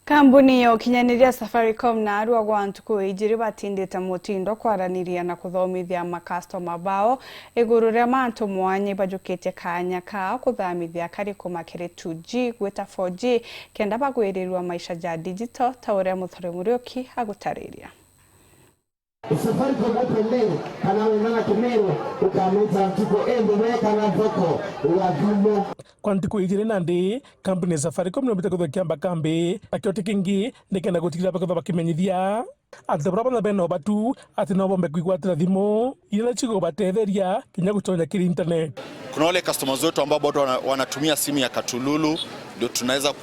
Kambuni ya ukinyaniria Safaricom na arua gwantuku ijiri batindite mutindo kwaraniria na kuthomithia makastoma bao iguru ria mantu mwanya bajukitie kanya ka kuthamithia kariko makiri 2G gwita 4G kenda bagwirirwa maisha ja digital ta uria Muthuri Muriuki agutariria. Safaricom upende kana unana kimero ukameta tuko ende kana voko uyadumo kwantiku ijire nandi kampuni Safaricom no bitako kyamba kambe akyote kingi nikenda gutikira bakotha bakimenyithia ati brabana beno batu ati no bombe kwigwatira thimo ila chigo batetheria kinya gutonya kiri internet. Kuna wale customers wetu ambao bado wanatumia simu ya katululu, ndio tunaweza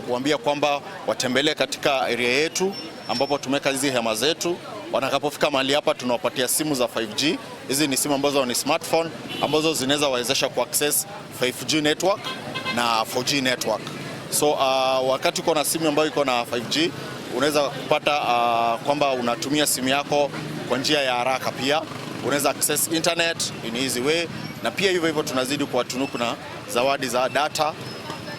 kuambia kwamba watembelee katika area yetu ambapo tumeka hizi hema zetu. Wanakapofika mahali hapa tunawapatia simu za 5G. Hizi ni simu ambazo ni smartphone ambazo zinaweza wawezesha kuaccess 5G network na 4G network. So wakati uko na simu ambayo iko na 5G unaweza kupata kwamba unatumia simu yako kwa njia ya haraka, pia unaweza access internet in easy way, na pia hivyo tunazidi kuwatunuku na zawadi za data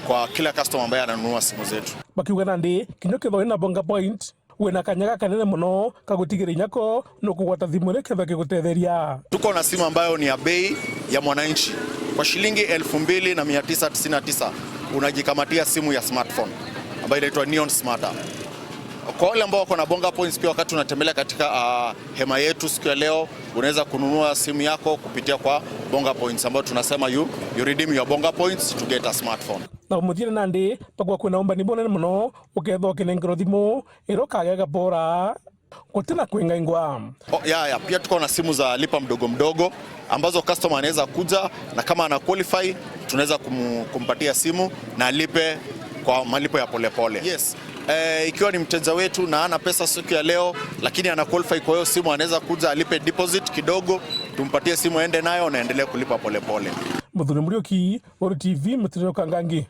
kwa kila customer ambaye ananunua simu zetu. Bakiuga nandi kinyoke na bonga point wena kanyaga kanene muno kagutigire nyako no kugwata thimu reke thake gutetheria. Tuko na simu ambayo ni ya bei ya mwananchi kwa shilingi 2999 unajikamatia simu ya smartphone ambayo inaitwa Neon Smarter. Kwa wale ambao wako na bonga points, pia wakati unatembelea katika hema yetu siku ya leo unaweza kununua simu yako kupitia kwa bonga points ambayo tunasema you redeem your bonga points to get a smartphone. Na mutire nandi pakwa kwena omba ni bonene muno uketho kinengero thimu irokagega bora kutina kwingaingwa. Pia tuko na simu za lipa mdogo mdogo ambazo customer anaweza kuja na kama ana qualify tunaweza kumpatia simu na alipe kwa malipo ya polepole. Yes. Ikiwa ni mteja wetu na ana pesa siku ya leo lakini ana qualify kwa hiyo simu, anaweza kuja alipe deposit kidogo, tumpatie simu aende nayo na endelee kulipa polepole. Muthuri Muriuki, Waro TV, Muthuri Kangangi.